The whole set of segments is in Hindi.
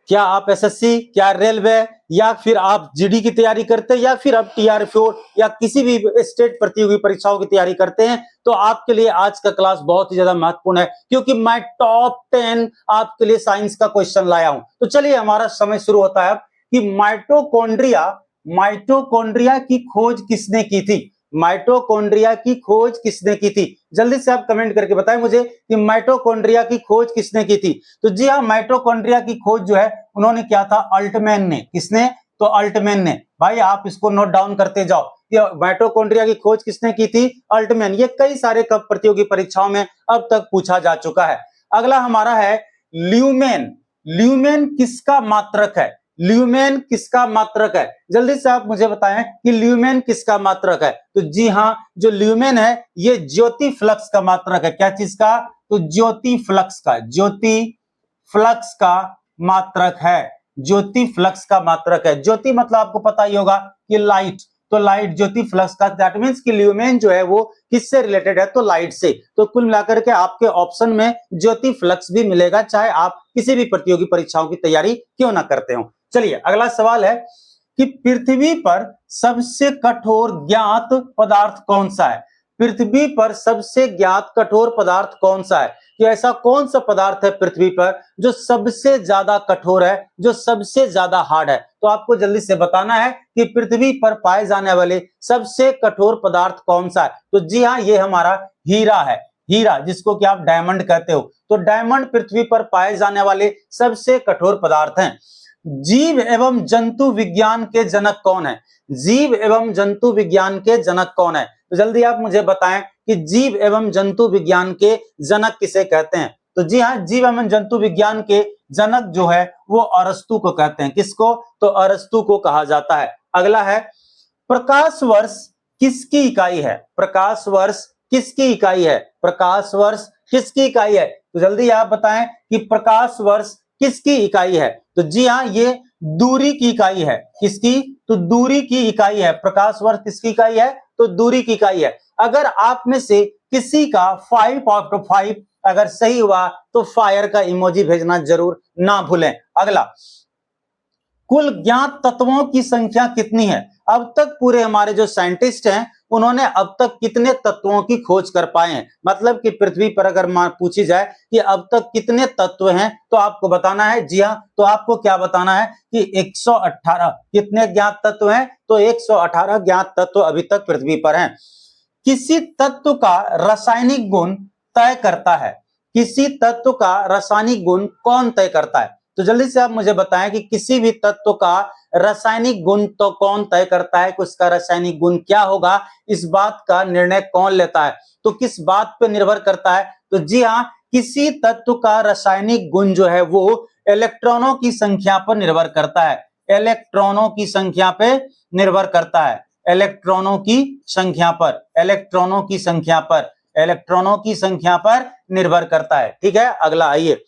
क्या आप एसएससी, क्या रेलवे, या फिर आप जीडी की तैयारी करते हैं, या फिर आप टीआरएफ या किसी भी स्टेट प्रतियोगी परीक्षाओं की तैयारी करते हैं, तो आपके लिए आज का क्लास बहुत ही ज्यादा महत्वपूर्ण है, क्योंकि मैं टॉप 10 आपके लिए साइंस का क्वेश्चन लाया हूं। तो चलिए हमारा समय शुरू होता है कि माइटोकॉन्ड्रिया की खोज किसने की थी। माइटोकॉन्ड्रिया की खोज किसने की थी, जल्दी से आप कमेंट करके बताएं मुझे कि माइटोकॉन्ड्रिया की खोज किसने की थी। तो जी हाँ, माइटोकॉन्ड्रिया की खोज जो है उन्होंने किया था अल्टमैन ने। किसने? तो अल्टमैन ने। भाई आप इसको नोट डाउन करते जाओ कि माइटोकॉन्ड्रिया की खोज किसने की थी? अल्टमैन। ये कई सारे कब प्रतियोगी परीक्षाओं में अब तक पूछा जा चुका है। अगला हमारा है ल्यूमेन। ल्यूमेन किसका मात्रक है? ल्यूमेन किसका मात्रक है? जल्दी से आप मुझे बताएं कि ल्यूमेन किसका मात्रक है। तो जी हां, जो ल्यूमेन है ये ज्योति फ्लक्स का मात्रक है। क्या चीज का? तो ज्योति फ्लक्स का। ज्योति फ्लक्स का मात्रक है। ज्योति फ्लक्स का मात्रक है। ज्योति मतलब आपको पता ही होगा कि लाइट। तो लाइट ज्योति फ्लक्स का, दैट मींस कि ल्यूमेन जो है वो किससे रिलेटेड है? तो लाइट से। तो कुल मिलाकर के आपके ऑप्शन में ज्योति फ्लक्स भी मिलेगा, चाहे आप किसी भी प्रतियोगी परीक्षाओं की तैयारी क्यों ना करते हो। चलिए अगला सवाल है कि पृथ्वी पर सबसे कठोर ज्ञात पदार्थ कौन सा है? पृथ्वी पर सबसे ज्ञात कठोर पदार्थ कौन सा है? कि ऐसा कौन सा पदार्थ है पृथ्वी पर जो सबसे ज्यादा कठोर है, जो सबसे ज्यादा हार्ड है? तो आपको जल्दी से बताना है कि पृथ्वी पर पाए जाने वाले सबसे कठोर पदार्थ कौन सा है। तो जी हाँ, ये हमारा हीरा है। हीरा, जिसको कि आप डायमंड कहते हो। तो डायमंड पृथ्वी पर पाए जाने वाले सबसे कठोर पदार्थ हैं। जीव एवं जंतु विज्ञान के जनक कौन है? जीव एवं जंतु विज्ञान के जनक कौन है? तो जल्दी आप मुझे बताएं कि जीव एवं जंतु विज्ञान के जनक किसे कहते हैं। तो जी हाँ, जीव एवं जंतु विज्ञान के जनक जो है वो अरस्तु को कहते हैं। किसको? तो अरस्तु को कहा जाता है। अगला है प्रकाश वर्ष किसकी इकाई है? प्रकाश वर्ष किसकी इकाई है? प्रकाश वर्ष किसकी इकाई है? तो जल्दी आप बताएं कि प्रकाश वर्ष किसकी इकाई है। तो जी हाँ, ये दूरी की इकाई है। किसकी? तो दूरी की इकाई है। प्रकाश वर्ष किसकी इकाई है? तो दूरी की इकाई है। अगर आप में से किसी का 5 आउट ऑफ 5 अगर सही हुआ तो फायर का इमोजी भेजना जरूर ना भूलें। अगला, कुल ज्ञात तत्वों की संख्या कितनी है? अब तक पूरे हमारे जो साइंटिस्ट हैं उन्होंने अब तक कितने तत्वों की खोज कर पाए हैं? मतलब कि पृथ्वी पर अगर पूछी जाए कि अब तक कितने तत्व हैं तो आपको बताना है। जी हाँ, तो आपको क्या बताना है कि 118। कितने ज्ञात तत्व हैं? तो 118 ज्ञात तत्व अभी तक पृथ्वी पर हैं। किसी तत्व का रासायनिक गुण तय करता है। किसी तत्व का रासायनिक गुण कौन तय करता है? तो जल्दी से आप मुझे बताएं कि किसी भी तत्व का रासायनिक गुण तो कौन तय करता है कि उसका रासायनिक गुण क्या होगा, इस बात का निर्णय कौन लेता है? तो किस बात पर निर्भर करता है? तो जी हाँ, किसी तत्व का रासायनिक गुण जो है वो इलेक्ट्रॉनों की संख्या पर निर्भर करता है। इलेक्ट्रॉनों की संख्या पे निर्भर करता है। इलेक्ट्रॉनों की संख्या पर, इलेक्ट्रॉनों की संख्या पर, इलेक्ट्रॉनों की संख्या पर निर्भर करता है। ठीक है, अगला आइए।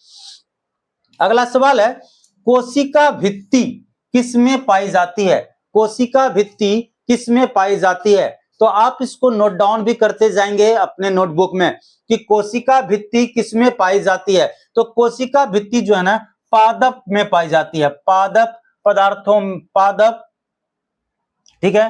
अगला सवाल है कोशिका भित्ति किसमें पाई जाती है? कोशिका भित्ति किसमें पाई जाती है? तो आप इसको नोट डाउन भी करते जाएंगे अपने नोटबुक में कि कोशिका भित्ति किसमें पाई जाती है। तो कोशिका भित्ति जो है ना पादप में पाई जाती है। पादप पदार्थों, पादप, ठीक है,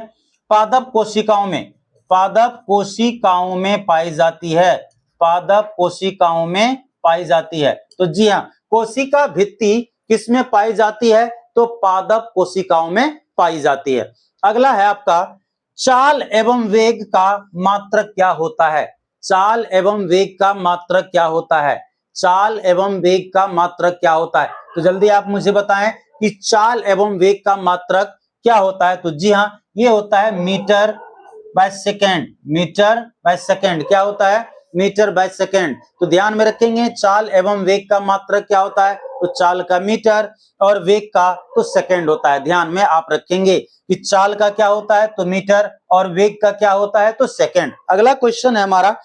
पादप कोशिकाओं में, पादप कोशिकाओं में पाई जाती है। पादप कोशिकाओं में पाई जाती है। तो जी हाँ, कोशिका भित्ति किसमें पाई जाती है? तो पादप कोशिकाओं में पाई जाती है। अगला है आपका चाल एवं वेग का मात्रक क्या होता है? चाल एवं वेग का मात्रक क्या होता है? चाल एवं वेग का मात्रक क्या होता है? तो जल्दी आप मुझे बताएं कि चाल एवं वेग का मात्रक क्या होता है। तो जी हाँ, ये होता है metre by second. Metre by second क्या होता है? Metre by second. तो ध्यान में रखेंगे चाल एवं वेग का मात्रक क्या होता है? तो चाल का मीटर और वेग का तो सेकेंड होता है। ध्यान में आप रखेंगे कि चाल का क्या होता है? तो मीटर, और वेग का क्या होता है? तो सेकेंड। अगला क्वेश्चन है हमारा,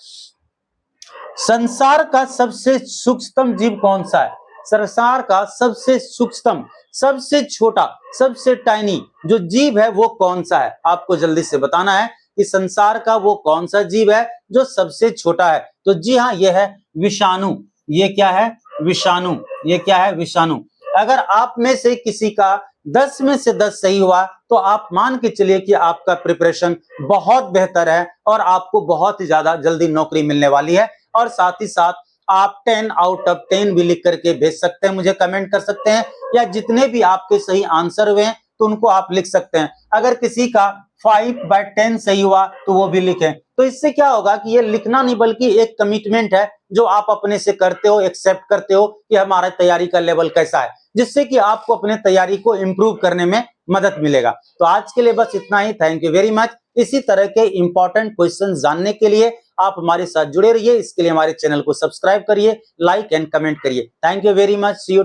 संसार का सबसे सूक्ष्म जीव कौन सा है? संसार का सबसे सूक्ष्म, सबसे छोटा, सबसे टाइनी जो जीव है वो कौन सा है? आपको जल्दी से बताना है कि संसार का वो कौन सा जीव है जो सबसे छोटा है। तो जी हाँ, ये है विषाणु। ये क्या है? विषाणु। ये क्या है? विषाणु। अगर आप में से किसी का 10 में से 10 सही हुआ तो आप मान के चलिए कि आपका प्रिपरेशन बहुत बेहतर है और आपको बहुत ही ज्यादा जल्दी नौकरी मिलने वाली है। और साथ ही साथ आप 10 आउट ऑफ 10 भी लिख करके भेज सकते हैं, मुझे कमेंट कर सकते हैं, या जितने भी आपके सही आंसर हुए हैं तो उनको आप लिख सकते हैं। अगर किसी का 5/10 सही हुआ तो वो भी लिखें। तो इससे क्या होगा कि ये लिखना नहीं बल्कि एक कमिटमेंट है जो आप अपने से करते हो, एक्सेप्ट करते हो कि हमारा तैयारी का लेवल कैसा है, जिससे कि आपको अपने तैयारी को इंप्रूव करने में मदद मिलेगा। तो आज के लिए बस इतना ही। Thank you very much. इसी तरह के इंपॉर्टेंट क्वेश्चन जानने के लिए आप हमारे साथ जुड़े रहिए। इसके लिए हमारे चैनल को सब्सक्राइब करिए, लाइक एंड कमेंट करिए। Thank you very much. See you.